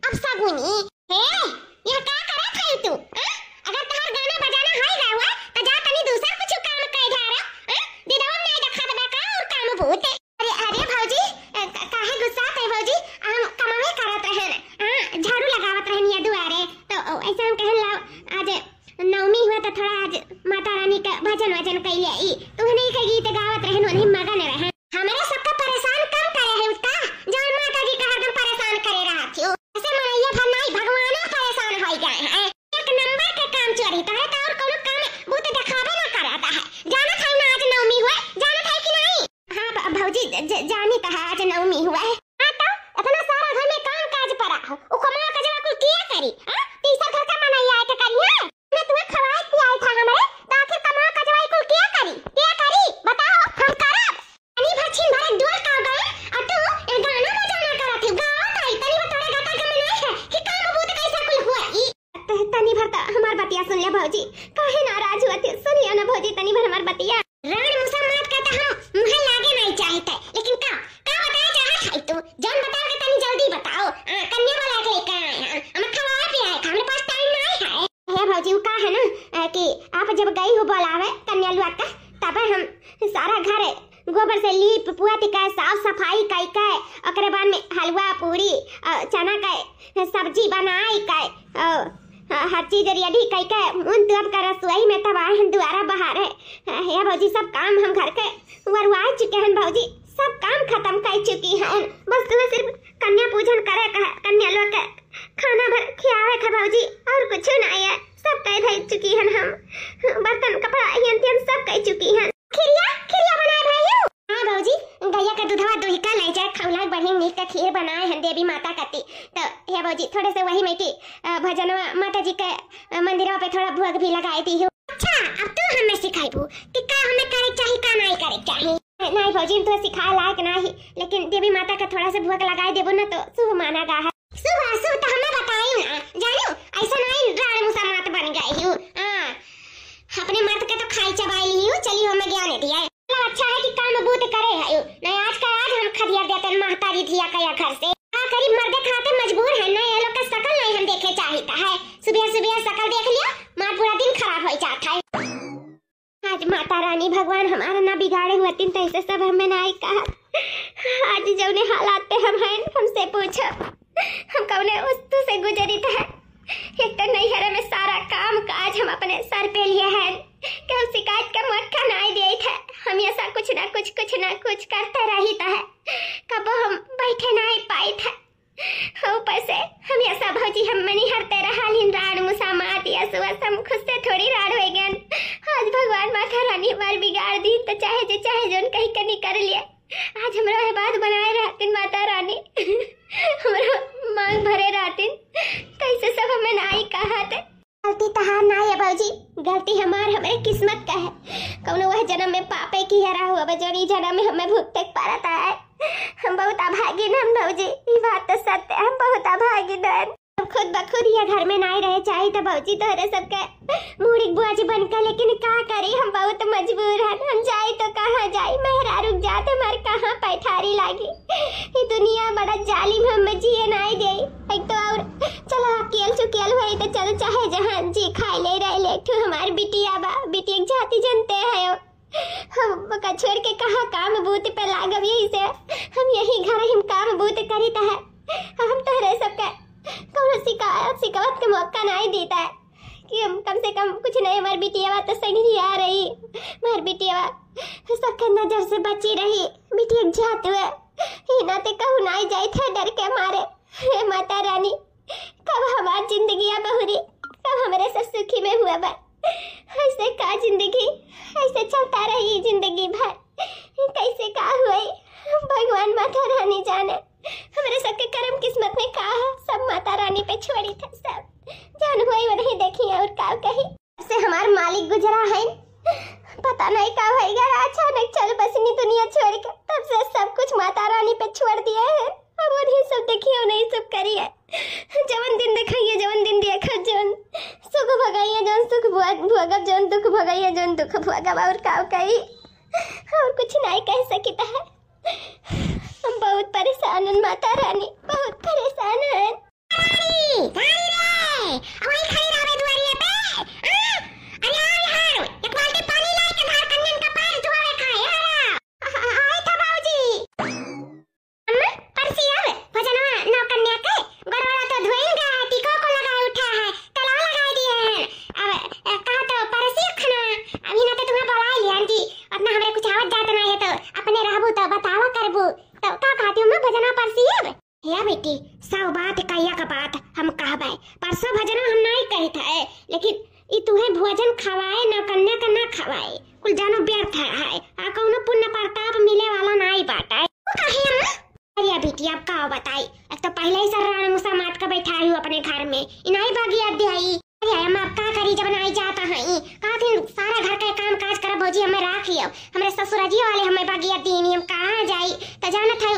अपसगुनी। हे यह का करत है तू? अगर तोहर गाना बजाना होई गए हुआ तो जा तनी दूसरा कुछ काम कर ढारा। दिनवा नहीं देखा बा का और काम बहुत। अरे भौजी काहे गुस्सा है भौजी? हम कमावे करत रहे ना, झाड़ू लगावत रहनी दुआरे, तो ऐसा हम कहन लाओ आज नवमी हुआ तो थोड़ा आज माता रानी का भजन वजन कैले ई तू नहीं के गीत गावत रहन वही मगन रहे। हमारे सबका परेशान कम करे है उसका जान माता जी का हरदम परेशान करे रहा थी। ऐसे मनैया भनाई भगवान परेशान हो गए हैं। एक नंबर के काम चोरी तो है तो और कोनो काम वो तो दिखावे ना कराता है। जाना था ना आज नवमी हुआ, जाना था कि नहीं? हां भौजी जानी तो है आज नवमी हुआ है। हां तो अपना सारा घर में काम काज पड़ा हो ओ कमा का जवा कुल किया करी। हां तीसरा घर का मनैया है तो करी है मैं तुम्हें खवाए पियाए था हमारे तो आखिर कमा का जवा कुल किया करी बताओ हम करब। अनी भछिन भरे डोल का गए और तू ए गाना बजाना करत है गावत है तनी बतोरे गाता के में नहीं है कि काम बूत कैसा कुल हुआ ई तनी भर त हमार बतिया सुन ले भौजी काहे नाराज हुआ सुनिया ना भौजी तनी भर हमार बतिया। रण मुसम्मत का तो हम मुंह लागे नहीं चाहते लेकिन का बताया चाहत है तू जान बता के तनी जल्दी बताओ। कन्या वाला के का हम खवाए पियाए हमारे पास टाइम नहीं है। हे भौजी का है ना कि आप जब गई हो बोलावे कन्या लुआ का तब हम सारा घर गोबर से लीप पुआती का साफ सफाई कई के ओकरे बाद में हलवा पूरी चना का सब्जी बनाई के हर चीज रेडी कई के मुन तब कर रसोई में तब हम दुआरा बाहर है। हे भौजी सब काम हम घर के वरवा चुके हैं भौजी सब काम खत्म कर चुकी हैं बस तुम्हें सिर्फ कन्या पूजन करे का कन्या लोग के खाना भर खियावे का भौजी और कुछ नहीं है। सब कह धई चुकी हैं हम बर्तन कपड़ा यंत्र सब कह चुकी हैं। खिरिया बनाए भाई। हां भौजी गैया का दूधवा दुही का ले जाए खौला बढ़िया मीठ का खीर बनाए हैं देवी माता कती तो हे भौजी थोड़े से वही में की भजन माता जी के मंदिरों पे थोड़ा भोग भी लगाई दी हो। अच्छा अब तो हमें सिखाइबू कि का हमें करे चाहिए का नहीं करे चाहिए। नहीं भौजी तो सिखा लायक नहीं लेकिन देवी माता का थोड़ा से भोग लगाए देबो ना तो शुभ माना गा है। शुभ तो हमें बताई ना जानो ऐसा नहीं रण मुसम्मत बन गई हूं। अपने मर्द के तो खाई चबाई ली हूं चलिए हमें ज्ञान दिया है। अच्छा है कि काम बूत करे है नहीं आज का आज हम खदिया देते महतारी धिया कया घर से करीब मर्दे खाते मजबूर है ना ये लोग का शकल नहीं हम देखे चाहता है। सुबह सुबह शकल देख लिया मार पूरा दिन खराब हो जाता है। आज माता रानी भगवान हमारा ना बिगाड़े हुए दिन तो ऐसे सब हमें ना कहा। आज जब ने हालात पे हम हैं हमसे पूछो हम कौने वस्तु से गुजरी है। एक तो नैहरे में सारा काम काज हम अपने सर पे लिए हैं कि हम शिकायत का मौका नहीं दिए थे। हम ऐसा कुछ ना कुछ करते रही है कब हम बैठे नहीं पाए थे। ऊपर से हम ऐसा भौजी हम मनी हरते रहा राड़ मुसा मार दिया सुबह हम खुद से थोड़ी राड़ हो गए। आज भगवान माता रानी हमार बिगाड़ दी तो चाहे जो कहीं कनी कर लिया। आज हमारा बात बनाए रहती माता रानी हमारा मांग भरे रहती कैसे सब हमें नहीं कहा थे। गलती तहार नहीं है भौजी गलती हमारे किस्मत का है। कौनो वह जन्म में पापे की हरा हुआ बजोरी जन्म में हमें भुगते पड़ता है। हम बहुत अभागिन हम भौजी ये बात तो सत्य हम बहुत अभागिन हैं। हम खुद बखुद ये घर में नहीं रहे चाहिए तो भौजी तोहरे सबके मूड़ी बुआजी बनकर लेकिन क्या करी हम बहुत मजबूर हैं। हम जाए तो कहाँ जाए मेहरा रुक जाते हमारे कहाँ पैठारी लागी। ये दुनिया बड़ा जालिम हम जिए नहीं दे। एक तो और चलो अकेल चुकेल हुई तो चलो चाहे जहाँ जी खाए ले रहे ले तो हमारी बिटिया बा बिटिया जाति जनते है हम का छोड़ के कहाँ काम बूत पे लागब यही से हम यही घर हम काम बूत करी तो है। हम तोहरे सबके कौन शिकायत के मौका नहीं देता है कि हम कम से कम कुछ नहीं हमारी बिटिया तो सही आ रही हमारी बिटिया सबके नजर से बची रही बिटिया जात हुए ही ना ते कहूँ नहीं जाए थे डर के मारे। हे माता रानी कब हमारी जिंदगी बहुरी कब हमारे सब सुखी में हुआ बा ऐसे का जिंदगी ऐसे चलता रही जिंदगी भर कैसे का हुई भगवान माता रानी जाने। हमारे सबके कर्म किस्मत में का है सब माता रानी पे छोड़ी था सब जान हुई वो नहीं देखी और का कही से हमार मालिक गुजरा है पता नहीं का होएगा। अचानक चल बसनी दुनिया छोड़ के तब से सब कुछ माता रानी पे छोड़ दिया है और वही सब देखिए नहीं सब करिए जवन दिन दिखाइए जवन दिन देखा जवन सुख भगाइए जवन सुख भोगब जवन दुख भगाइए जवन दुख भोगब और का कही और कुछ नहीं कह सकता है। हम बहुत परेशान हैं माता रानी बहुत परेशान हैं। भैया का बात हम कहबे। परसों भजन हम नहीं कहे थे, लेकिन ई तुहे भोजन खवाए न कन्या का ना खवाए कुल जानो व्यर्थ है। आ कौनो पुण्य प्रताप मिले वाला नहीं बाटा। काहे अम्मा? अरे बेटी अब का बताई, एक तो पहले ही सर मुसा मात का बैठा हूँ अपने घर में, इनाई बागी अध्याई। अरे अम्मा अब का करी जब नहीं जाता है का दिन सारा घर का काम काज कर भौजी हमें राख लियो। हमरे ससुराजी वाले हमें बागी अध्याई हम कहां जाई त जानत है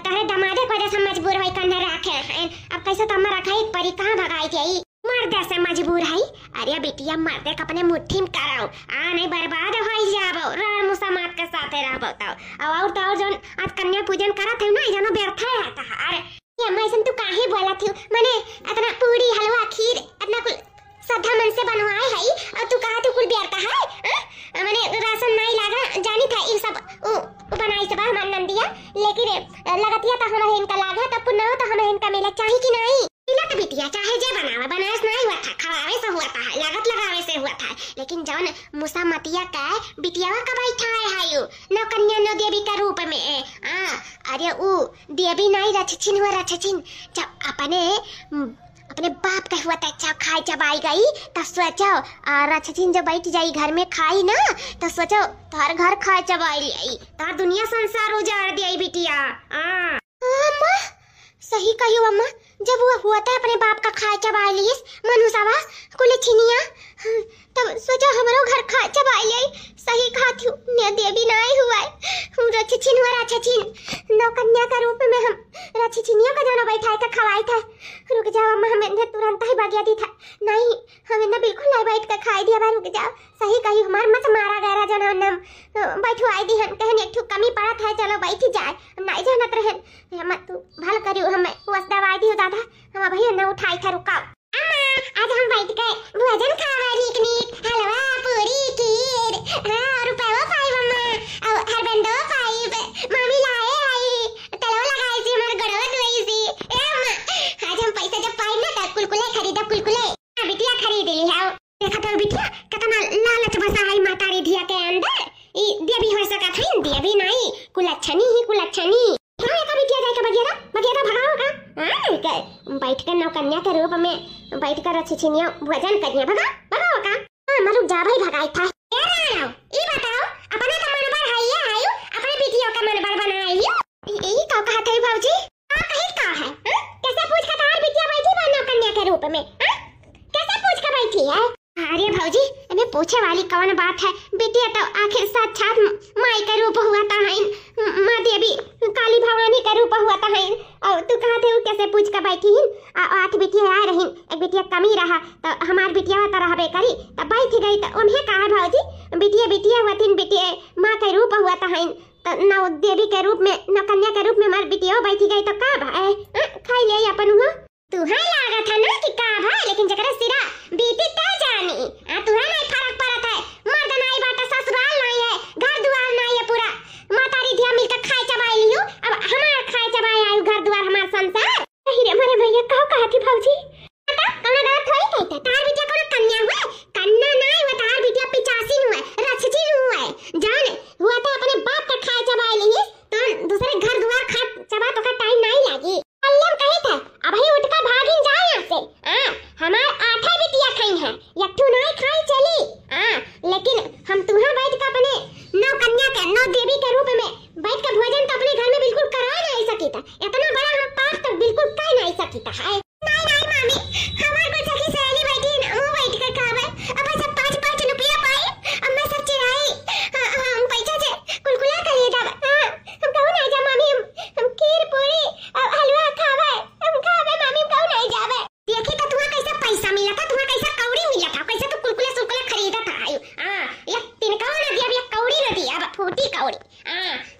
तहरे दमादे को वजह से मजबूर होई कन्ने राखे हैं। अब कैसे तो हमारा खाई परी कहां भगाई जाई, मर्दे से मजबूर है। अरे बेटिया मर्दे का अपने मुट्ठी में कराओ, आ नहीं बर्बाद हो जाबो राम मुसा मात के साथे रहबो तो और तो जोन आज कन्या पूजन करत है ना जानो व्यर्थ है आता। अरे ये अम्मा ऐसन तू काहे बोला थी, माने इतना पूरी हलवा खीर इतना कुल श्रद्धा मन से बनवाए है और तू कहा तू कुल व्यर्थ है। माने राशन नहीं लागा जानी था ये सब बनाई सब हमार नंदिया, लेकिन लगतिया तो हमारे इनका लागा तब पुनः तो हमें इनका मिला चाहिए कि नहीं। मिला बिटिया चाहे जे बनावे बनास नहीं हुआ था, खवावे से हुआ था, लागत लगावे से हुआ था, लेकिन जौन मुसा मतिया का बिटियावा का बैठा है यू न कन्या न देवी का रूप में। अरे ऊ देवी नहीं रछिन हुआ रछिन जब अपने बाप का हुआ था जब खाई जब आई गई तो सोचो रछिन जब बैठ जाई घर में खाई ना तो सोचो तार घर खाए जब आई तार दुनिया संसार उजाड़ दिया बिटिया। अम्मा सही कहियो अम्मा, जब वो हुआ था अपने बाप का खाए चबाई लिस मनुसावा कुल छिनिया तब सोचा हमारो घर खाए चबाई ले सही खाती हूँ ने देवी नहीं हुआ हम रछिन हुआ रछिन नौ कन्या का रूप में हम रछिनिया का जाना बैठाए था खवाई था। रुक जाओ अम्मा हमें तुरंत ही भाग गया था, नहीं हमें ना बिल्कुल नहीं बैठ कर खाई दिया। रुक जाओ सही कही हमार मत मारा गया जन हम बैठो आई दी हम कहने एक कमी पड़ा था चलो बैठ जाए नहीं जानत रहे मत तू भल करियो हमें बस दवाई दियो दादा हम भैया न उठाई था। रुकाओ अम्मा आज हम बैठ के भोजन खावा नीक हलवा पूरी खीर रुपया पाई अम्मा और हर बंदो पाई मम्मी लाए आई तलो लगाई सी हमारे गड़वा दुई सी। ए अम्मा आज हम पैसा जब पाई ना तब कुलकुले खरीदा कुलकुले बिटिया खरीद ली है। देखा तो बिटिया कितना लालच बसा है मातारी धिया के अंदर ई देवी हो सकत है देवी नहीं कुलच्छनी ही कुलच्छनी। हां का बिटिया जाए का बगिया भगाओ का बैठ कर नौकन्या के रूप में बैठ कर रछिनिया भोजन करिए भगाओ का। हां मरुक जा भाई भगाई था। ए राणो ई बताओ अपने का मन पर है ये आयु अपने बिटिया का मन पर बनाइयो यही का कहा थे भौजी हां कहीं का है कैसे पूछ का तार बिटिया बैठी बा नौकन्या के रूप में कैसे पूछ का बैठी है। अरे भौजी हमें पूछे वाली कौन बात है, बिटिया तो आखिर साक्षात माई का रूप हुआ था है माँ देवी काली भवानी का रूप हुआ था है। और तू कहा थे कैसे पूछ कर बैठी हिन 8 बिटिया आ रही एक बिटिया कमी रहा तो हमार बिटिया तो रहबे करी तब बैठ गई तो उन्हें कहा भौजी बिटिया हुआ 3 बिटिया माँ का रूप हुआ था है तो नौ देवी के रूप में नौ कन्या के रूप में हमार बिटिया बैठी गई तो का भाई खाई ले अपन हुआ तुहा लागा था ना कि का भाई लेकिन जकरा सिरा बीती ता जानी तुहा नहीं फर्क पड़त है मर्द नहीं बाटा ससुराल नहीं है घर द्वार नहीं है पूरा मातारी धिया मिलकर खाए चबाई लियो अब हमार खाए चबाई आयु घर द्वार हमार संसार। हीरे मारे भैया कहो थी भौजी पता कौन गलत थोड़ी कहते तार बिटिया कोनो कन्या हुआ कन्या नहीं हुआ तार बिटिया 85 हुआ रछिन हुआ जान हुआ तो अपने बाप का खाए चबाई लिए तो दूसरे घर द्वार खा चबा तो का टाइम नहीं लगी अल्लाह कहे था अब ही उठ कर भागिन जाए यहां से हमार 8 बिटिया खाई है एक ठू नहीं खाई चली लेकिन हम तुम्हां बैठ कर अपने नौ कन्या के नौ देवी के रूप में बैठ कर भोजन तो अपने घर में बिल्कुल करा नहीं सकी था इतना बड़ा हम पाप तो बिल्कुल कर नहीं सकी था है नहीं मामी हमार को सखी सहेली बैठी वो बैठ कर खावे अब सब 5 रुपया पाए अब मैं सब चिराई हम पैसा से कुलकुला कर लिए था हम कहू नहीं जा मामी हम खीर पूरी हलवा खावे हम खावे मामी कहू नहीं जावे देखी तो तुम्हां कैसा पैसा मिला था तुम्हां कैसा कौड़ी मिला था कैसा तो कुलकुला सुलकुला खरीदा था आयु ये तिनका ना दिया ये कौड़ी ना दिया अब फूटी कौड़ी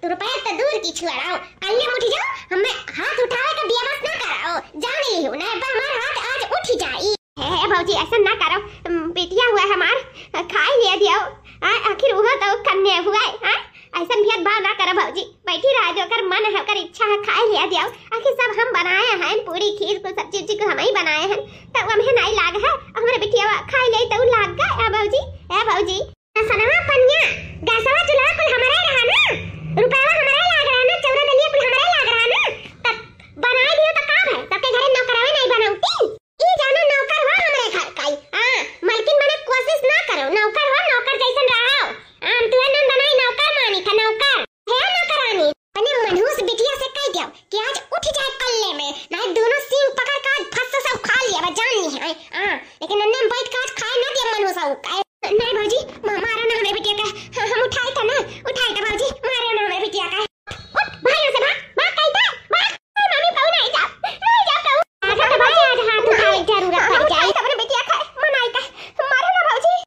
तू रुपया तो दूर की छुड़ाओ कल्ले उठ जाओ हमें हाथ उठावे का बिया बस ना कराओ जान ली हो ना हमारा हाथ आज उठ जाई है भौजी ऐसा ना करो बेटिया हुआ हमार खाई लिया दियो आखिर वो तो कन्या हुआ है ऐसा भेदभाव ना करो भौजी बैठी रह जो कर मन है कर इच्छा है खाई लिया दियो आखिर सब हम बनाए हैं पूरी खीर को सब चीज को हम ही बनाए हैं तो हमें नहीं लाग है हमारे बिटिया खाई ले तो लाग गए ए भौजी सनवा पन्या गैसवा चूल्हा कुल हमारे रहा ना रुपया हमारे लाग रहा ना चौरा दलिया कुल हमारे लाग रहा ना तब बनाए दियो तो काम है सबके घरे नौकरावे नहीं है लेकिन अन्ने बैठ के आज खाए ना दिया मन हो साउ नहीं भौजी मारो ना हमारे बिटिया का हम उठाए था ना उठाए था भौजी मारो ना हमारे बिटिया का उठ भाइयों से भाग कहता भाग मम्मी कहू नहीं जा कहू आजा तो भौजी आज हाथ उठाए जरूरत पड़ जाए अपने बिटिया का मनाई का मारो ना भौजी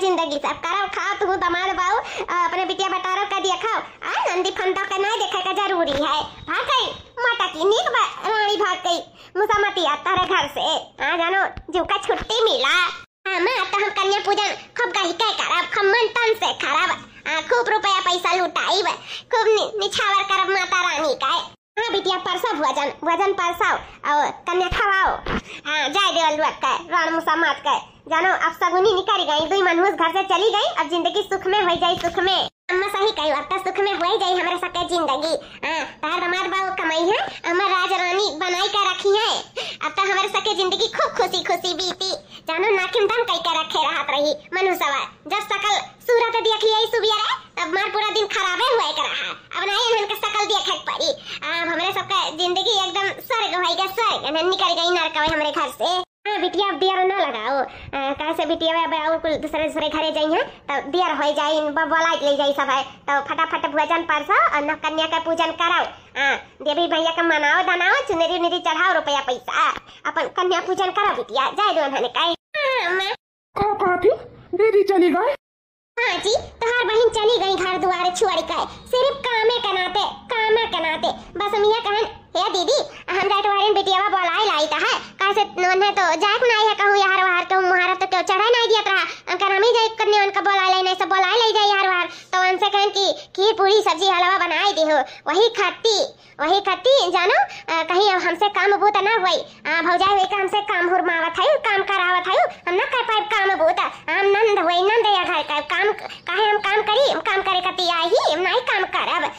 जिंदगी सब करो खाओ तू दमाद बाऊ अपने बिटिया बटारो का दिया खाओ नंदी फंदा का नहीं देखा का जरूरी है। भाग गई माता की नीक रानी भाग गई मुसामती आता घर से जानो जो का छुट्टी मिला। हाँ माँ तो हम कन्या पूजन खूब कही के करब, खूब मन तन से करब, खूब रुपया पैसा लुटाइब, खूब निछावर करब माता रानी का। हाँ बिटिया परसव वजन परसव और कन्या खवाओ। हाँ जाय देवल दुआ का रण मुसा मात का जानो अब सगुनी निकल गई, दुई मनहूस घर से चली गई, अब जिंदगी सुख में हो जाई, सुख में अम्मा सही कही अब तो सुख में हो जाई हमारे सके जिंदगी। हाँ तार दमाद बाबू कमाई है हमार राज रानी बनाई कर रखी है, अब तो हमारे सके जिंदगी खूब खुशी खुशी बीती जानो नाकिम दम कई कर रखे रहत रही मनुष्यवा। जब सकल सूरत देख लिया सुबिया रे तब मार पूरा दिन खराबे हुआ कर रहा, अब नहीं इन्हन के सकल देखे पड़ी। अब हमारे सबका जिंदगी एकदम स्वर्ग होएगा, स्वर्ग निकल गई नरक हमारे घर से। हाँ बिटिया अब दियर न लगाओ, कैसे बिटिया और कुल दूसरे दूसरे घरे जाइए तब दियर हो जाई, बोला ले जाई सब है तो फटाफट भोजन परसो और न कन्या का पूजन कराओ। देवी भैया का मनाओ धनाओ, चुनरी उनरी चढ़ाओ, रुपया पैसा अपन कन्या पूजन करो बिटिया, जाए दो उन्होंने कहा। दीदी चली गए? हाँ जी तोहार बहन चली गई घर दुआरे छुआरी का, सिर्फ कामे कनाते बस मियां कहन हे दीदी हम जाए तुम्हारे बेटियावा बोलाई लाई ता है कैसे नोन है तो जाए को नहीं है कहूं यार वार कहूं मुहारा तो क्यों चढ़ा नहीं दिया रहा अंकर हम ही जाए करने उनका बोलाई लाई नहीं सब बोलाई लाई जाए यार वार तो उनसे कहन कि खीर पूरी सब्जी हलवा बनाई दी हो वही खाती जानो कहीं अब हमसे काम बहुत ना हुई भौजाई हुई का हमसे काम हुरमावत है काम करावत है हम ना कर पाए काम बहुत हम नंद हुई नंद या घर का काम काहे हम काम करी हम काम करे कती आई ही नहीं काम करब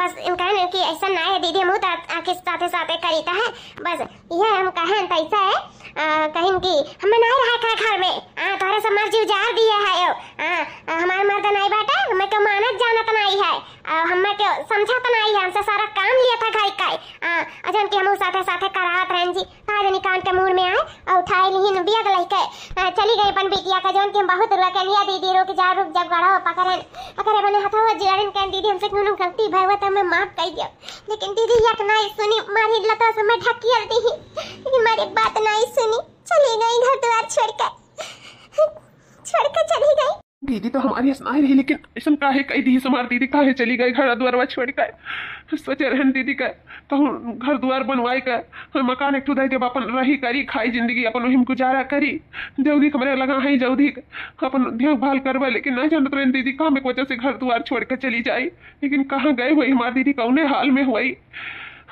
बस इन कहने कि ऐसा ना है दीदी हम आके साथे साथे करीता है बस ये हम कहन तैसा है कहीं कि हम नहीं रहा घर में तोरे से मर्जी उजार दिया है हमारे मर्द नहीं बैठा हमें क्यों मानत जानत नहीं है हमें क्यों समझत नहीं है हमसे सारा काम लिया था घर का अजन कि हम साथे साथे करावत रहन जी ताज निकाल के मुंह में आए और उठाए लीन बिया लेके चली गई अपन बिटिया का जन कि बहुत रुआ के लिया दीदी रुक जा रुक जब गढ़ो पकड़न अगर बने हथो जिरन के दीदी हमसे कोनो गलती भइव त हमें माफ कर दियो लेकिन दीदी यक नहीं सुनी मारी लता से मैं ढकियल दी लेकिन मेरी बात नहीं सुनी चली गई घर द्वार छोड़ के चली गई। दीदी तो हमारी हंसना रही लेकिन ऐसा काहे कही दी हमारी दीदी काहे चली गई घर द्वार छोड़ के सोचे रहन दीदी का तो घर द्वार बनवाई का मकान एक दे जब अपन रही करी खाई जिंदगी अपन वही गुजारा करी जल्दी हमारे लगा है जल्दी अपन देखभाल करवा लेकिन नहीं जानते रहन दीदी काम एक वजह से घर द्वार छोड़ कर चली जाई लेकिन कहाँ गए हुई हमारी दीदी कौने हाल में हुई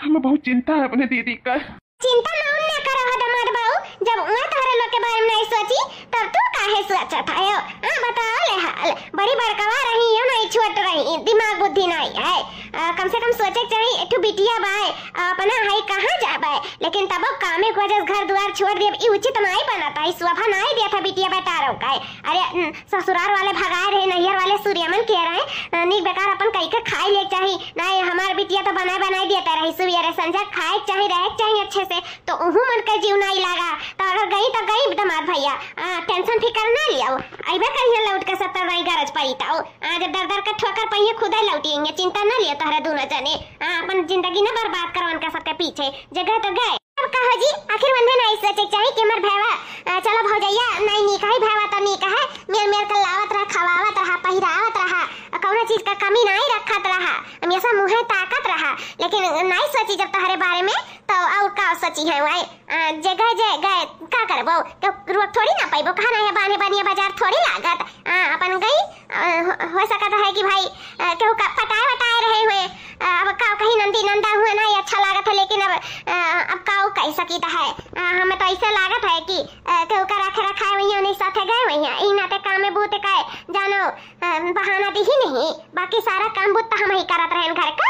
हमें बहुत चिंता है अपने दीदी का। चिंता ना करो दमाद बाबू जब मैं तुम्हारे लोग के बारे में नहीं सोची तब तू काहे सोचत है बताओ ले हाल बड़ी बड़कवा रही है नहीं छोट रही दिमाग बुद्धि नहीं है कम से कम सोचे चाहिए एक बिटिया बाय अपना है कहाँ जाबे लेकिन तब कामे को वजह घर द्वार छोड़ दिया ये उचित नहीं बनाता है स्वभा नहीं दिया था बिटिया बेटा रो का अरे ससुराल वाले भगाए रहे नैहर वाले सूर्यमन कह रहे नी बेकार अपन कई के खाई ले चाहिए नहीं हमार बिटिया तो बनाई देता रही सुबह संझा खाए चाहिए रहे चाहिए अच्छे से तो उहू मन का जीव नहीं लगा तो अगर गई तो गई दमाद भैया टेंशन फिकर ना लिया अबे कहीं लौट के 70 नहीं गरज पड़ी था आज दर दर का ठोकर पहिए खुदा लौटिएंगे चिंता ना लिया तारे दोनों जने अपन जिंदगी ना बर्बाद करवान का सबके पीछे जगह तो गए अब कहो जी आखिर मन में नहीं सोचे चाहिए कि मर भैवा चलो भौजैया नहीं नी कही भैवा तो नी कहे मेर का लावत रहा खवावत रहा पहिरावत रहा कौनो चीज का कमी नहीं रखत रहा हमेशा मुंह ताकत रहा लेकिन नहीं सोची जब तुम्हारे बारे में तो और का सोची है वही जगह गए का करबो तो रोक थोड़ी ना पाइबो कहा नहीं बाने बानिया बाजार थोड़ी लागत अपन गई हो सकता है कि भाई केहू का पटाए रहे हुए अब का कहीं नंदी नंदा हुआ नहीं अच्छा लागत है लेकिन अब का कह सकी है हमें तो ऐसा लागत है कि केहू का रखाए वही नहीं साथे गए वही इन नाते काम में बूते का जानो बहाना दी ही नहीं बाकी सारा काम बुत हम ही करत रहे घर का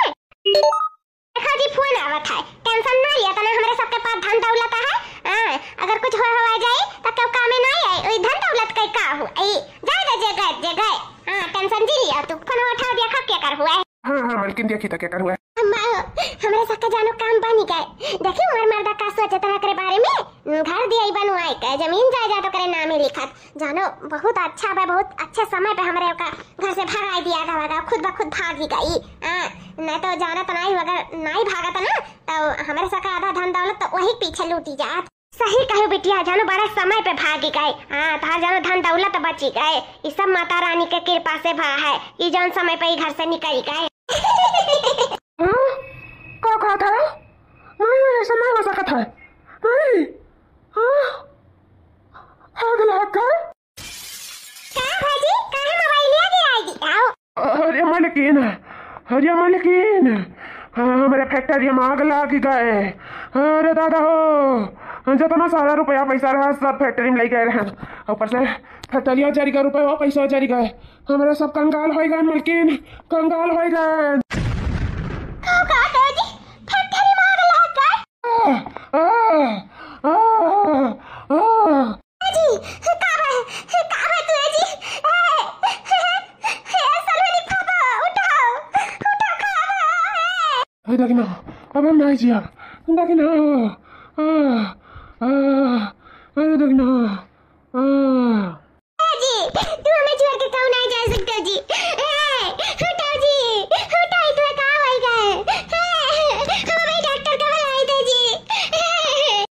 देखा जी फोन आवत है टेंशन ना लिया तना हमारे सबके पास धन दौलत है अगर कुछ हो जाए तो क्यों काम में नहीं आए धन दौलत का का हो जाए जगह टेंशन जी लिया तू फोन उठा दिया खा क्या कर हुआ है हाँ मलकिन देखी तो क्या कर हुआ है हमारे सबका जानो काम बनी गए देखी उमर मर्दा का सोचता है करे बारे में घर दिया बनवाए के जमीन जायदाद तो करे नाम ही लिखत जानो बहुत अच्छा है बहुत अच्छे समय पे हमारे का घर से भगाई दिया था खुद ब खुद भाग ही गई नहीं तो जाना तो नहीं अगर नहीं भागा था ना तो हमारे सबका आधा धन दौलत तो वही पीछे लूटी जात सही कहो बिटिया जानो बड़ा समय पे भागी गए था जानो धन दौलत बची गए ये सब माता रानी के कृपा से भा है ये जौन समय पे घर से निकल गए क्या कहा था नहीं ऐसा नहीं हो सकता है नहीं आग लग गए मालकिन, अरे मालकिन, हमारे फैक्ट्री में आग लग गए। अरे दादा हो, जितना सारा रुपया पैसा रहा सब फैक्ट्री में ले गए रहे, ऊपर से फैक्ट्री जारी का रुपया पैसा जारी गए। हमारे सब कंगाल हो गए मालकिन, कंगाल हो गए। देखना अब हम नहीं जिया, देखना अरे देखना जी, तू हमें छोड़ के कहीं नहीं जा सकते जी। हटाओ जी, हटाओ, तो कहाँ हो गए? हमें डॉक्टर का बुलाए थे जी।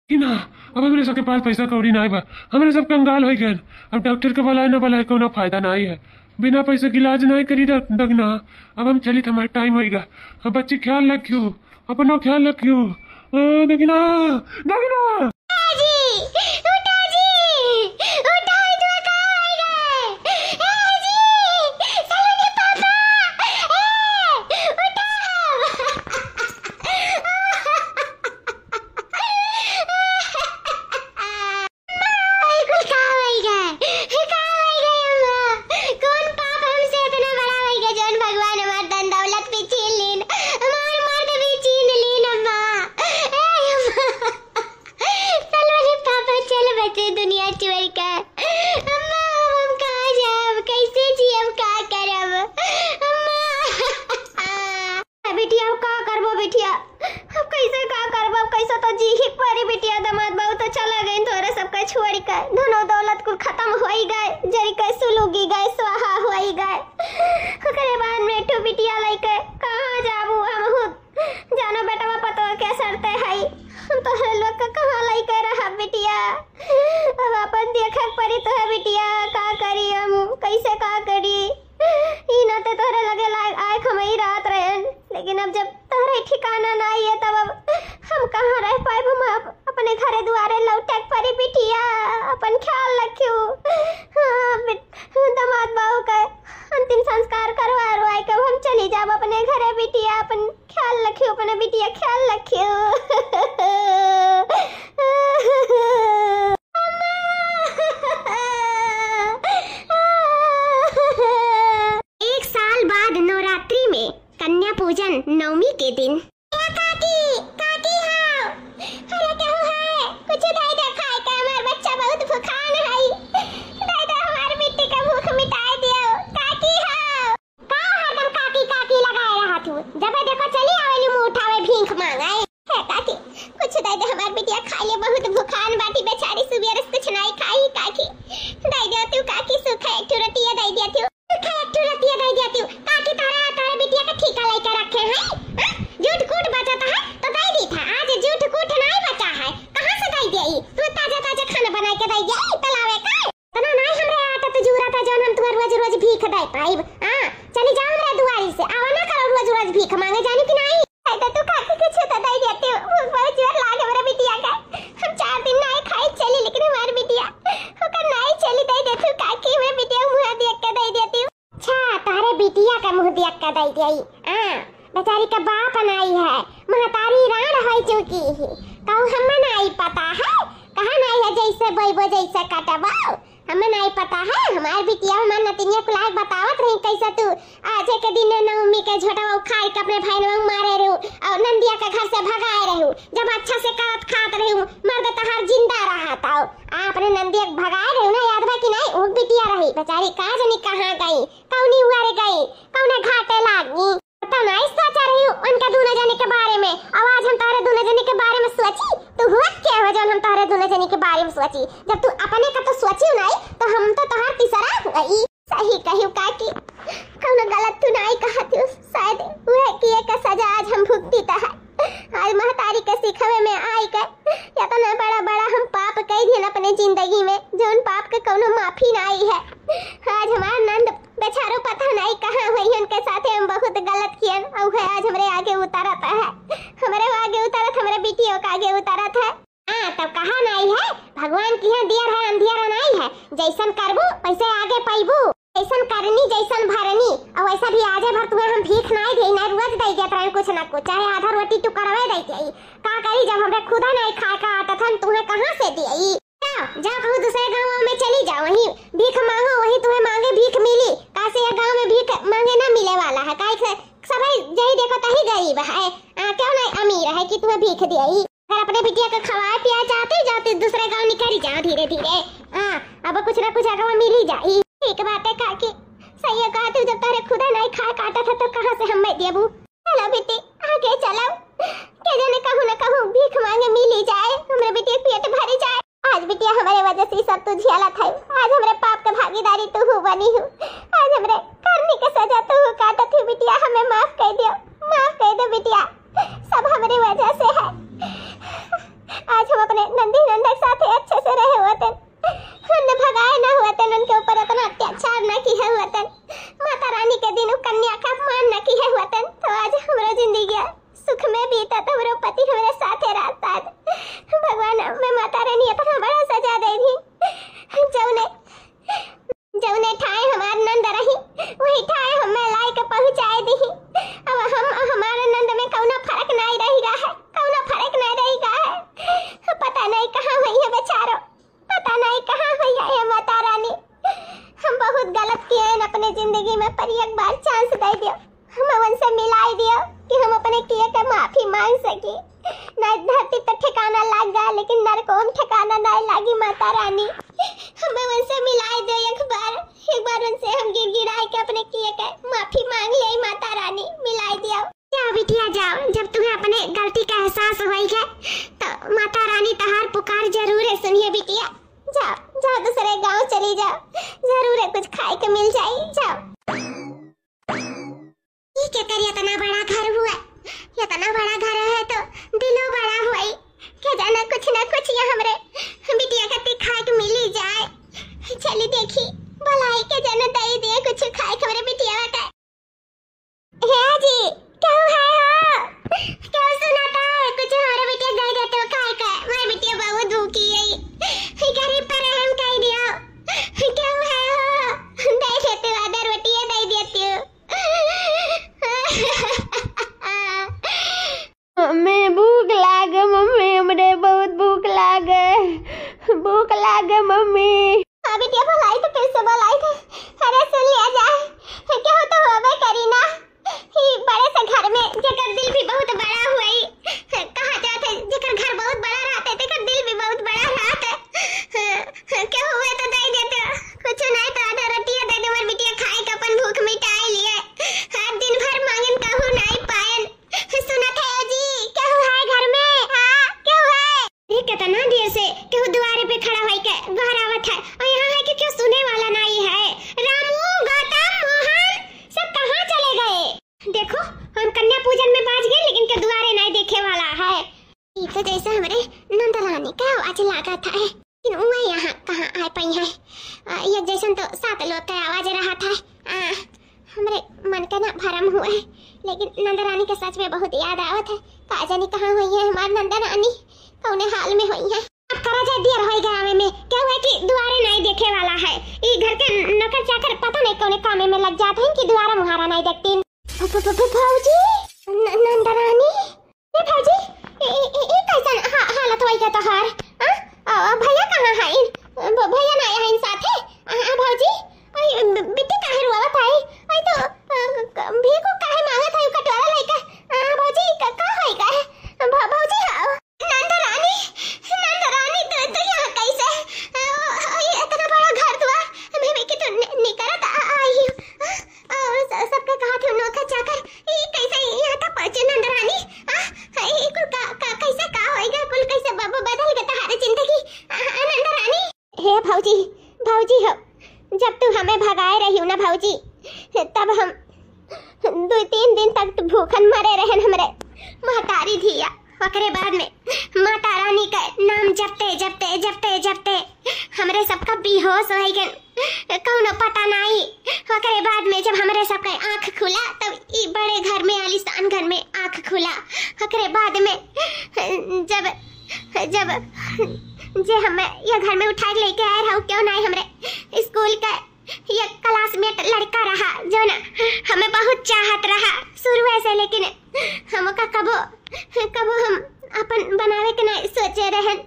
कि ना अब हमारे सबके पास पैसा कौड़ी नहीं बा, हमारे सब कंगाल हो गए। अब डॉक्टर के बुलाए ना बुलाए कोनो फायदा नहीं है, बिना पैसे की इलाज नहीं करी दगना। अब हम चली, हमारा टाइम होगा। अब बच्ची ख्याल रखियो, अपना ख्याल रखियो। दगना दगना नवमी के दिन काकी काकी हाँ, अरे क्या है? कुछ दे दे खाए का, हमार बच्चा बहुत भूखान है। दे दे हमार बेटी का भूख मिटाए दियो काकी हाँ। का हरदम काकी काकी लगाए रहा तू, जब देखो चली आवेली मुंह उठावे भीख मांगे। है काकी कुछ दे दे, हमार बेटिया खाए ले बहुत भूखान बाटी बेचारी, सुबह रस कुछ नहीं खाई काकी। दे दे तू काकी, सुखा एक रोटियां दे दे तू, सुखा एक रोटियां दे दे तू काकी। तारा बेटिया का ठीका लेकर रखे हैं, झूठ कूट बचाता है तो दे दी था, आज झूठ कूट नहीं बचा है, कहां से दे दिया? तू ताजा ताजा खाना बना के दे दिया तलावे का तना नहीं। हमरे आटा तो जूरा था जौन हम तुम्हारे रोज रोज भीख दे पाइब। हां चली जाओ हमरे दुआरी से, आवा ना करो रोज रोज भीख मांगे, जानी कि नहीं? ऐसा तू काकी कुछ तो दे देते हो, बहुत जोर लागे मेरा बिटिया का। हम 4 दिन नहीं खाई चली, लेकिन हमारी बिटिया होकर नहीं चली, दे देती काकी। मैं बिटिया मुंह देख के दे देती हूं। अच्छा तारे बिटिया का मुंह देख के दे दिया? हां बेचारी का बाप नहीं है, महतारी राण है चुकी है, कहूँ हमें नहीं पता है, कहा नहीं है जैसे बैबो जैसे कटबो, हमें नहीं पता है। हमारी बिटिया हमार नतिनिया को लायक बतावत रही कैसे तू आज के दिन नवमी के झोटवा खाई के अपने भाई ने मारे रहू और नंदिया के घर से भगाए रहू। जब अच्छा से करत खात रहू, मर्द तहार जिंदा रहा था, आपने नंदिया भगाए रहू ना, याद बा कि नहीं? वो बिटिया रही बेचारी, कहां जानी कहां गई, कौनी उड़े गई, कौने घाटे लागी, तो नहीं सोचा रही हूँ उनका दोनों जने के बारे में। आज हम तारे दोनों जने के बारे में सोची तो हुआ क्या हो जब हम तारे दोनों जने के बारे में सोची? जब तू अपने का तो सोची नहीं तो हम तो तहार तीसरा गई। सही कहियो काकी, कौन गलत तू नहीं कहती, शायद वह किए का सजा आज हम भुगती ता है। आज महतारी के सिखवे में आई कर या तो ना बड़ा बड़ा हम पाप कई दिन अपने जिंदगी में, जो उन पाप के कोनो माफी नहीं है। आज हमारा नंद बेचारो पता नहीं कहां हुई, उनके साथ हम बहुत गलत कियन और है आज हमरे आगे उतारत है, हमरे आगे उतारत, हमरे बेटियों के आगे उतारत है। हां तब कहा नहीं है भगवान की यहाँ दिया है अंधियारा नहीं है, जैसन करबू वैसे आगे पाइबू। जैसन करनी जैसन भरनी और वैसा भी आज भर तुम्हें हम भीख नहीं दे ना रोज दे देत रहे कुछ ना कुछ चाहे आधा रोटी तू करवे देती का करी जब हमरे खुदा नहीं खा का आटा था तुम्हें कहां से दी जाओ कहूँ दूसरे गाँव में चली जाओ वहीं भीख मांगो वहीं तुम्हें मांगे भीख मिली कासे गाँव में भीख मांगे ना मिले वाला है काहे सब यही देखो तही गरीब है क्यों नहीं अमीर है कि तुम्हें भीख दी अगर अपने बिटिया को खवाए पिया जाते दूसरे गाँव निकल जाओ धीरे धीरे अब कुछ ना कुछ अगवा मिल ही जाए एक बात है काकी सही है कहा तू जब तारे खुदा नहीं खा काटा था तो कहाँ से हम देबू चलो बेटी आगे चलो के जाने कहूँ ना कहूँ भीख मांगे मिल ही जाए हमारे बेटी पेट भरी जाए आज बिटिया हमारे वजह से सब तू झेला था आज हमारे पाप का भागीदारी तू हूँ बनी हूँ आज हमारे करने का सजा तू काटा थी बिटिया हमें माफ कर दो बिटिया सब हमारे वजह से है आज हम अपने नंदी नंदक साथ अच्छे से रहे होते हमने भगाए ना होते उनके ऊपर इतना अत्याचार न किए होते माता रानी के दिन कन्या का अपमान न किए होते तो आज हमारा जिंदगी सुख में बीता तो हमारा पति हमारे साथ रहता भगवान हमें माता रानी इतना बड़ा सजा दे दी जौने ठाए हमार नंद रही वही ठाए हमें लाई के पहुंचाए दी अब हम हमारे नंद में कौना फर्क नहीं रहेगा है पता नहीं कहाँ हुई है बेचारो पता नहीं कहाँ हुई है माता रानी हम बहुत गलत किए हैं अपने जिंदगी में पर एक बार चांस दे दियो हम उनसे मिलाई दियो कि हम अपने किए का माफी मांग सके न धरती तो ठिकाना लग जाए लेकिन नरकों में ठिकाना नहीं लगी माता रानी हमें उनसे मिलाई दो एक बार उनसे हम गिड़गिड़ाई के अपने किए का माफी मांग लिया माता रानी मिलाई दियो जाओ बिटिया जाओ जब तुम्हें अपने गलती का एहसास होई है तो माता रानी तहार पुकार जरूर है सुनिए बिटिया जाओ दूसरे गांव चली जाओ जरूर है कुछ खाए के मिल जाए जाओ ये क्या करिए इतना बड़ा घर हुआ इतना बड़ा घर है तो दिलो बड़ा हुआ क्या जाना कुछ ना कुछ ये हमरे बिटिया का खाए के मिल ही जाए चली देखी भलाई के जाना दई दे कुछ खाए के हमरे बिटिया का है जी क्या है क्या सुनाता है कुछ हमारे बिटिया गई देते हो खाए का मेरी बिटिया बहुत भूखी है गरीब पर रहम कर दिया क्या है दे देते हो आधा रोटी दे देती हो मम्मी भूख लागे मम्मी हमरे बहुत भूख लागे मम्मी बिटिया भलाई तो कैसे भलाई थे अरे सुन लिया जाए क्या हो तो होवे करी ना ही बड़े से घर में जेकर दिल भी बहुत बड़ा हुई कहा जाते जेकर घर बहुत बड़ा रहते तेकर दिल भी बहुत बड़ा रहते क्या हुए तो दे देते कुछ नहीं तो आधा रोटी दे दे और बिटिया खाए के अपन भूख मिटाए लिए हर दिन भर मांगन कहूं नहीं पायन सुना था जी क्या हुआ है घर में हां क्या हुआ है ये कितना देर से क्यों द्वारे पे खड़ा होई के घर आवत है और यहां है कि क्यों सुने वाला नहीं है रामू गौतम मोहन सब कहां चले गए देखो हम कन्या पूजन में बाज गए लेकिन के द्वारे नहीं देखे वाला है ये तो जैसे हमारे नंदरानी का आवाज लगा था लेकिन वो यहाँ कहाँ आ पाई है ये जैसन तो 7 लोग का आवाज रहा था हमारे मन का ना भरम हुआ है लेकिन नंदरानी के सच में बहुत याद आवत है का जानी कहाँ हुई है हमारी नंदरानी कौने हाल में हुई है अब करा जाए देर हो गया में क्या हुआ कि द्वारे नहीं देखे वाला है ये घर के नौकर चाकर पता नहीं कौने काम में लग जाते हैं कि द्वारा मुहारा नहीं देखते भौजी नंदरानी ये भौजी ये कैसा हालत हुई है तोहार भैया कहाँ है भैया ना यहाँ साथे भौजी बिट्टी काहे रोवत है आई तो भीखो काहे मांगत है कटोरा लेके भौजी का होई का भौजी नंदरानी तो यहाँ कैसे इतना बड़ा घर हुआ मैं भी तो निकलत आई और सबके कहा थे नौकर चाकर ये कैसे यहाँ तक पहुंचे नंदरानी ये कुल का कैसे का होएगा कुल कैसे बाबू बदल गया तुम्हारी जिंदगी नंदरानी हे भौजी हो जब तू हमें भगाए रही हो ना भौजी तब हम 2-3 दिन तक तो भूखन मरे रहन हमरे महतारी धिया ओकरे बाद में माता रानी का नाम जपते हमरे सबका बेहोश हो गए कौनो पता नहीं ओकरे बाद में जब हमरे सबका आंख खुला तब ई बड़े घर में आलीशान घर में आंख खुला ओकरे बाद में जब जे हमें ये घर में उठा के लेके आए रहो क्यों नहीं हमरे स्कूल का ये क्लासमेट हमें बहुत चाहत रहा शुरू से, लेकिन हमका कबो हम अपन बनावे के नहीं सोचे रहन,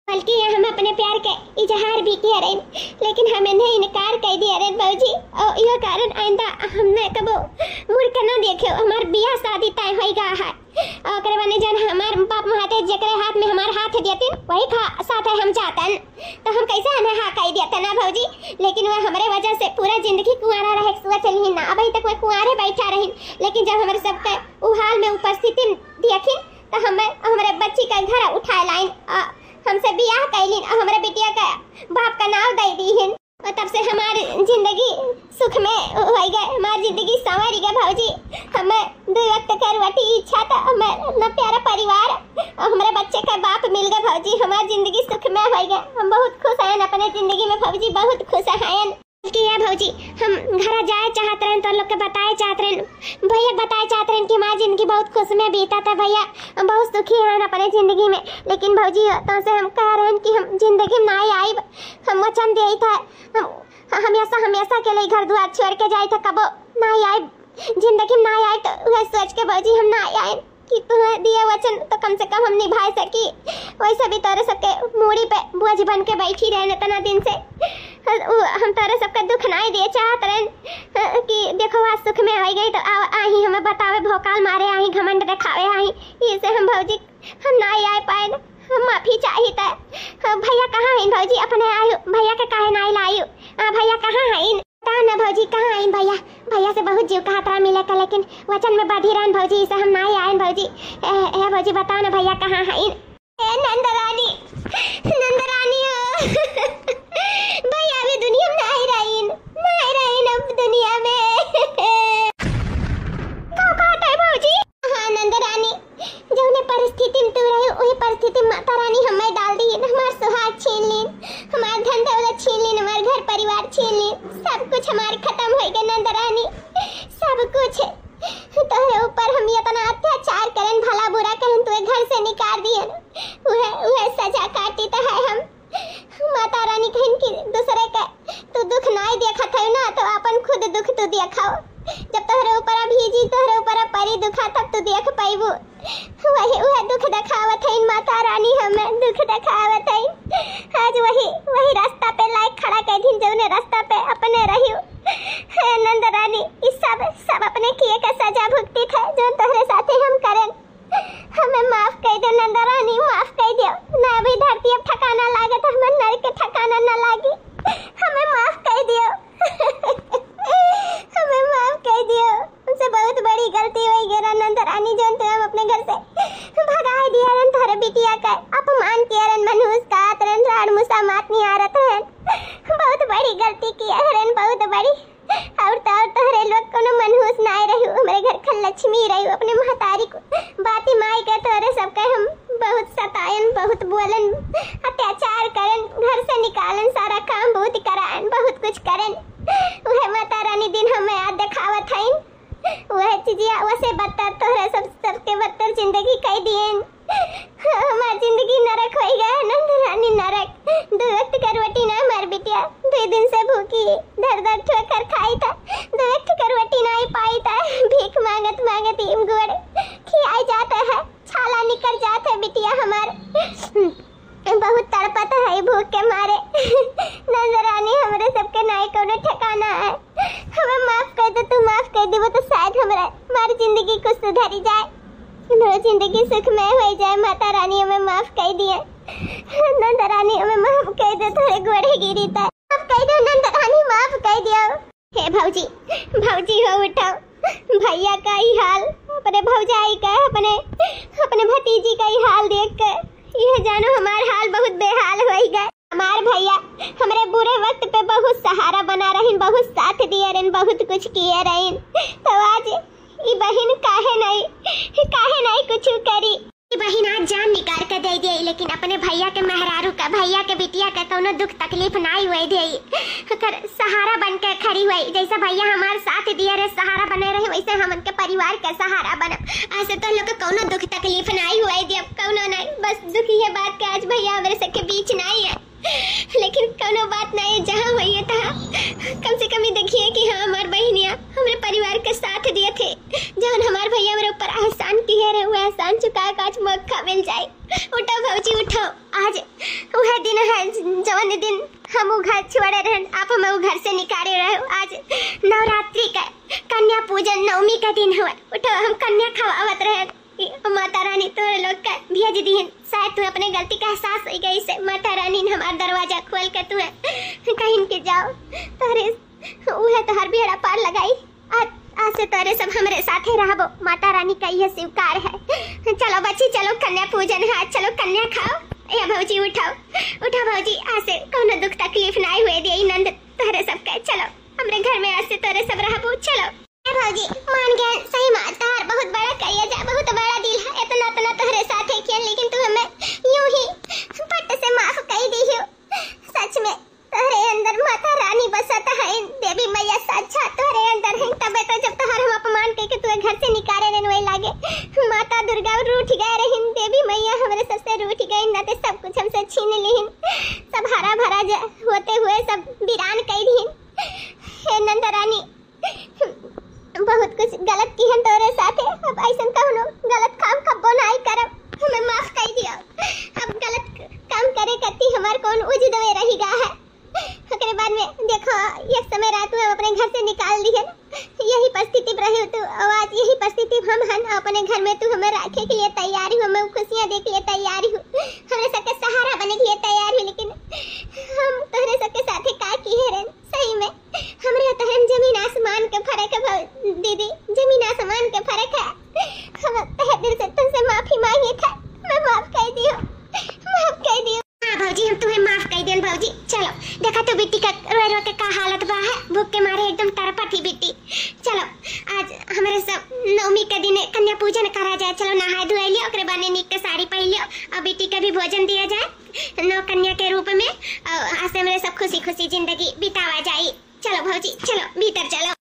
बल्कि हम अपने प्यार के इजहार भी किए रहे, लेकिन हमें नहीं इनकार कर दिया रहे बाबूजी। और यह कारण आइंदा हमने कबो मुड़ के न देखे। हमार बियाह शादी तय हो गया है, और बने जन हमार बाप महाते जकरे हाथ में हमार हाथ देते वही साथ है हम चाहतन, तो हम कैसे हमें हाँ कह देते ना भाजी। लेकिन वह हमारे वजह से पूरा जिंदगी कुंवारा रहे चली ना, अभी तक वह कुंवारे बैठा रही, लेकिन जब हमारे सबके हाल में उपस्थिति देखी तो हमारे बच्ची का घर उठा लाइन, हमसे बियाह कैलिन और हमारे बिटिया का बाप का नाम दे दीहिन, और तब से हमारी जिंदगी सुख में हो गए, हमारी जिंदगी संवर गई भाजी। हमें 2 वक्त का रोटी इच्छा था, हमें न प्यारा परिवार और हमारे बच्चे का बाप मिल गया भाजी, हमारी जिंदगी सुख में हो गई। हम बहुत खुश हैं अपने जिंदगी में भाजी, बहुत खुश हैं कि या भाजी हम घर जाए चाहते रहे तो लोग के बताए चाहते रहे, भैया बताए चाहते रहे कि हमारी जिंदगी बहुत खुश में बीता था भैया, हम बहुत सुखी हैं अपने जिंदगी में। लेकिन भाजी तो से हम कह रहे हैं कि हम जिंदगी में नहीं आई, हम वचन दिए था हम हमेशा के लिए घर द्वार छोड़ के जाए था, कबो नहीं आई जिंदगी में नहीं आई, तो वह सोच के भाजी हम नहीं आए कि तुम्हें दिया वचन तो कम से कम हम निभा सकी। वैसे भी तोरे सबके मूड़ी पे बोझ बन के बैठी रहे इतना दिन से, हम तोरे सबका दुख नहीं दिए चाहते रहे कि देखो आज सुख में हो गई तो आई हमें बतावे भोकाल मारे आई घमंड दिखावे आई, इसे हम भौजी हम नहीं आ पाए, हम माफी चाहिए था। भैया कहाँ हैं भौजी अपने आयु, भैया के काहे नहीं लायु, भैया कहाँ हैं बता ना भौजी कहाँ हैं भैया, भैया से बहुत जीव का खतरा मिले का, लेकिन वचन में बाधी रहन भौजी, इसे हम नहीं आए भौजी। भौजी बताओ ना भैया कहाँ हैं। नंदरानी हो भैया भी दुनिया में नहीं रही अब दुनिया में कहते भौजी। हाँ नंदरानी, जो ने परिस्थिति में तू रही वही परिस्थिति माता रानी हमें डाल दी, हमार सुहाग छीन ली, हमार धन दौलत छीन ली, हमार घर परिवार छीन ली, सब कुछ हमारे खत्म हो गए नंदरानी, सब कुछ तोहरे ऊपर हम इतना अत्याचार करन भला बुरा करन तुए घर से निकाल दिए, उहे सजा काटी तो है हम। माता रानी कहन कि दूसरे का तू दुख नहीं देखत है ना, तो अपन खुद दुख तू देखाओ, जब तोहरे ऊपर भीजी तोहरे ऊपर परी दुखा तब तू देख पाइबू, वही दुख दिखावत है माता रानी, हमें दुख दिखावत है। आज वही रास्ता पे लायक खड़ा कर दिन जो ने रास्ता पे अपने रही नंद रानी, इस सब अपने किए का सजा भुगती है जो तोहरे साथे हम करें, हमें माफ कर दो नंद रानी, माफ कर दो ना, अभी धरती अब ठिकाना लागत हमें नरक के ठिकाना ना लागी, हमें माफ कर दियो हमें माफ कर दियो, हमसे बहुत बड़ी गलती हुई गिरा नंद रानी, जो हम अपने घर से भगा दिया रन, थारे बिटिया का अपमान किया रन, मनुष्य का तरन राड मुसा मात नहीं आ रहा है, बहुत बड़ी गलती की हरन, बहुत बड़ी। और तोहरे लोग कोनो मनहूस नहीं रहू, हमारे घर का लक्ष्मी रहू, अपने महतारी को बाती माई के तोरे सबके हम बहुत सतायन, बहुत बोलन, अत्याचार करन, घर से निकालन, सारा काम बहुत करान, बहुत कुछ करन, वह माता रानी दिन हमें याद दिखावत है, वह चीजिया वैसे बदतर तोहरे सबके बदतर जिंदगी कह दिए, हमारी जिंदगी नरक हो गया नंद रानी, नरक। 2 वक्त का रोटी ना हमार बिटिया 2 दिन से भूखी दर ठोकर खाई था, 2 वक्त का रोटी नहीं पाई था, भीख मांगत हिम गुड़ खियाई जाता है, छाला निकल जाता है बिटिया हमार, बहुत तड़पत है भूख के मारे नंद रानी, हमारे सबके नहीं कोनो ठिकाना है, हमें माफ कर दो, तू माफ कर दे तो शायद हमारी जिंदगी कुछ सुधरी जाए, हमारी जिंदगी सुख में हो जाए। माता रानी हमें माफ कर दिए, नंद रानी हमें माफ कर दो, थोड़े गोड़े गिरी था, माफ कर दो नंद रानी, माफ कर दियो। हे भौजी हो उठाओ, भैया का ही हाल, अपने भौजाई का, अपने भतीजी का ही हाल देख कर यह जानो हमारा हाल बहुत बेहाल हो गए। हमारे भैया हमारे बुरे वक्त पे बहुत सहारा बना रहे, बहुत साथ दिए रहे, बहुत कुछ किए रहे, तो आज ये बहन काहे नहीं कुछ करी, बहन आज जान निकाल कर दे दी, लेकिन अपने भैया के मेहरारू का, भैया के बिटिया का कोनो दुख तकलीफ नहीं हुए दे, सहारा बन के खड़ी हुई, जैसा भैया हमारे साथ दिए रहे सहारा बने रहे, वैसे हम उनके परिवार का सहारा बना, ऐसे तो लोग कोनो दुख तकलीफ नहीं हुए दे, कोनो नहीं, बस दुख ये बात के आज भैया हमारे सबके बीच नहीं है, लेकिन कोनो बात नहीं, जहाँ हुई है तहाँ कम से कम देखिए कि हाँ हमारे बहनिया हमारे परिवार के भैया मेरे ऊपर एहसान किए रहे, वो एहसान चुकाए का आज मौका मिल जाए। उठो भौजी उठो, आज वह दिन है जवन दिन हम वो घर छोड़े रहे, आप हमें वो घर से निकाले रहे। आज नवरात्रि का कन्या पूजन नवमी का दिन हुआ। उठो, हम कन्या खवावत रहे। माता रानी तो लोग का भेज दी, शायद तू अपने गलती का एहसास हो गई से माता रानी ने हमारा दरवाजा खोल कर तुम्हें कहीं के जाओ तोरे उहे तोहर बेड़ा पार लगाई। आज से तोरे सब हमारे साथे रहबो, माता रानी का यह स्वीकार है। चलो बच्ची चलो कन्या पूजन है, चलो कन्या खाओ। या भौजी उठाओ उठो भौजी, आज से कोनो दुख तकलीफ ना हुए दे नंद तोरे सब का। चलो हमरे घर में आज से तोरे सब रहबो। चलो भौजी मान गए, सही माता बहुत बड़ा कहिया जा, बहुत बड़ा दिल है, इतना तना तोहरे साथे किया, लेकिन तू हमें यूं ही पट से माफ कर दी हो। सच में तोहरे अंदर माता रानी बसता है, देवी मैया साक्षात तोहरे अंदर है। तबे तो जब तोहर हम अपमान करके तू घर से निकाले रे वही लागे माता दुर्गा रूठ गए रही, देवी मैया हमारे सबसे रूठ गई ना, तो सब कुछ हमसे छीन लीन, सब हरा भरा होते हुए सब वीरान कर दी। हे नंद रानी बहुत कुछ गलत की है तोरे साथे, अब ऐसा कौनो गलत काम कबो नहीं करब, हमें माफ कर दियो। अब गलत काम करे करती हमार कौन उजदवे रहेगा है। ओकरे बाद में देखो एक समय रात में अपने घर से निकाल दी है ना, यही परिस्थिति रही तू, आज यही परिस्थिति हम हन अपने घर में तू हमें रखे के लिए तैयार हूँ, हमें खुशियाँ दे के लिए तैयार हूँ, हमें सबके सहारा बने के लिए तैयार हूँ। लेकिन हम तोहरे सबके साथे का किए रे, सही में हमरे तहन जमीन आसमान के फर्क है दीदी, जमीन आसमान के फर्क है। हम तहे दिल से तुमसे माफी मांगे था, मैं माफ कर दियो, माफ कर दियो। हाँ भौजी हम तुम्हें माफ कर दिया भौजी। चलो देखा तो बेटी का रो रो के का हालत बा है, भूख के मारे एकदम तड़पत ही बेटी। चलो आज हमारे सब नवमी के दिन कन्या पूजन करा जाए। चलो नहाए धोए लियो, ओकरे बाद नीक के साड़ी पहन लियो और बेटी का भी भोजन दिया जाए नौ कन्या के रूप में। आज से हमारे सब खुशी खुशी जिंदगी बितावा जाए। चलो भौजी चलो भीतर चलो।